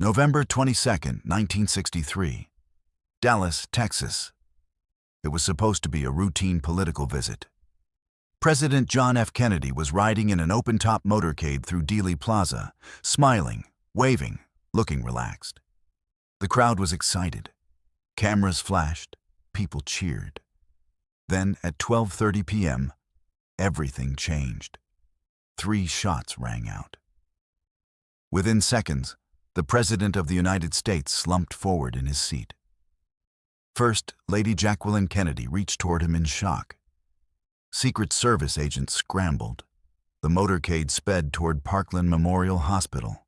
November 22, 1963. Dallas, Texas. It was supposed to be a routine political visit. President John F. Kennedy was riding in an open-top motorcade through Dealey Plaza, smiling, waving, looking relaxed. The crowd was excited. Cameras flashed. People cheered. Then, at 12:30 p.m., everything changed. 3 shots rang out. Within seconds, the President of the United States slumped forward in his seat. First, Lady Jacqueline Kennedy reached toward him in shock. Secret Service agents scrambled. The motorcade sped toward Parkland Memorial Hospital.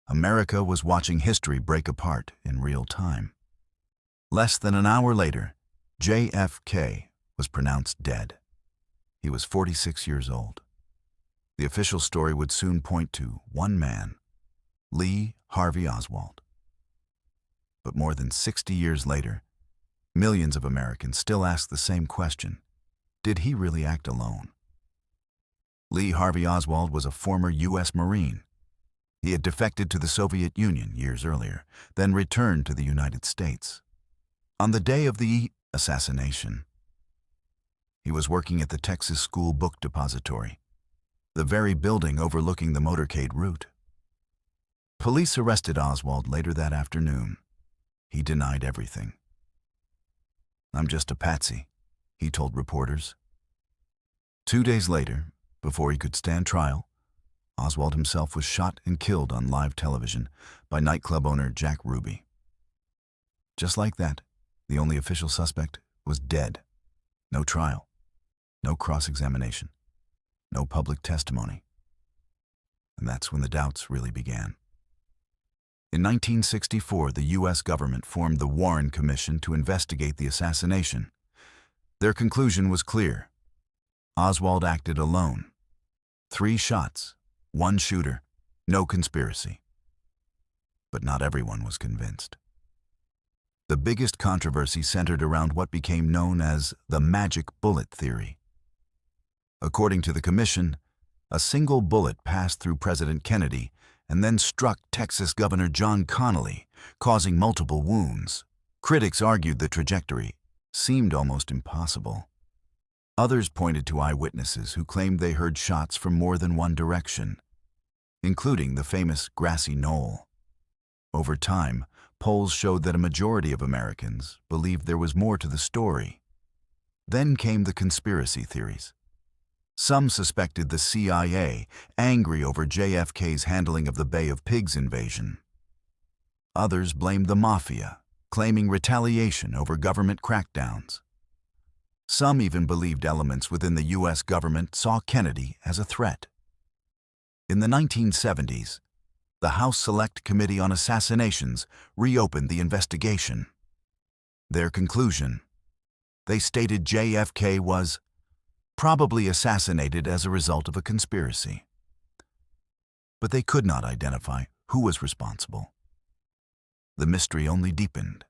America was watching history break apart in real time. Less than an hour later, JFK was pronounced dead. He was 46 years old. The official story would soon point to one man, Lee Harvey Oswald. But more than 60 years later, millions of Americans still ask the same question: did he really act alone? Lee Harvey Oswald was a former U.S. Marine. He had defected to the Soviet Union years earlier, then returned to the United States. On the day of the assassination, he was working at the Texas School Book Depository, the very building overlooking the motorcade route. Police arrested Oswald later that afternoon. He denied everything. "I'm just a patsy," he told reporters. 2 days later, before he could stand trial, Oswald himself was shot and killed on live television by nightclub owner Jack Ruby. Just like that, the only official suspect was dead. No trial, no cross-examination, no public testimony. And that's when the doubts really began. In 1964, the U.S. government formed the Warren Commission to investigate the assassination. Their conclusion was clear. Oswald acted alone. 3 shots, 1 shooter, no conspiracy. But not everyone was convinced. The biggest controversy centered around what became known as the magic bullet theory. According to the commission, a single bullet passed through President Kennedy and then struck Texas Governor John Connally, causing multiple wounds. Critics argued the trajectory seemed almost impossible. Others pointed to eyewitnesses who claimed they heard shots from more than one direction, including the famous grassy knoll. Over time, polls showed that a majority of Americans believed there was more to the story. Then came the conspiracy theories. Some suspected the CIA, angry over JFK's handling of the Bay of Pigs invasion. Others blamed the mafia, claiming retaliation over government crackdowns. Some even believed elements within the U.S. government saw Kennedy as a threat. In the 1970s, the House Select Committee on Assassinations reopened the investigation. Their conclusion: they stated JFK was probably assassinated as a result of a conspiracy. But they could not identify who was responsible. The mystery only deepened.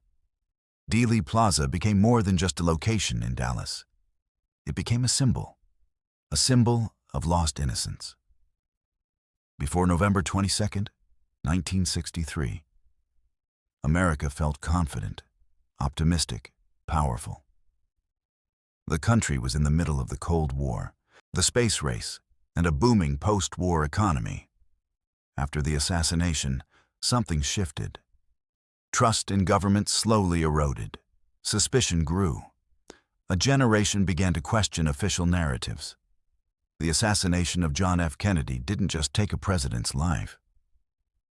Dealey Plaza became more than just a location in Dallas. It became a symbol of lost innocence. Before November 22, 1963, America felt confident, optimistic, powerful. The country was in the middle of the Cold War, the space race, and a booming post-war economy. After the assassination, something shifted. Trust in government slowly eroded. Suspicion grew. A generation began to question official narratives. The assassination of John F. Kennedy didn't just take a president's life.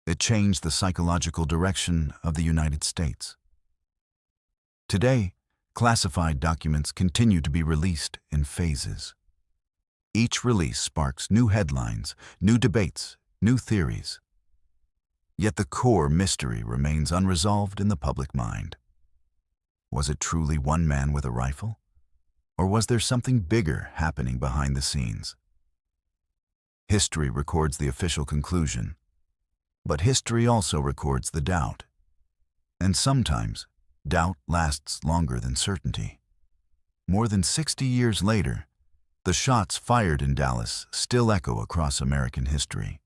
It changed the psychological direction of the United States. Today, classified documents continue to be released in phases. Each release sparks new headlines, new debates, new theories. Yet the core mystery remains unresolved in the public mind. Was it truly one man with a rifle? Or was there something bigger happening behind the scenes? History records the official conclusion, but history also records the doubt. And sometimes, doubt lasts longer than certainty. More than 60 years later, the shots fired in Dallas still echo across American history.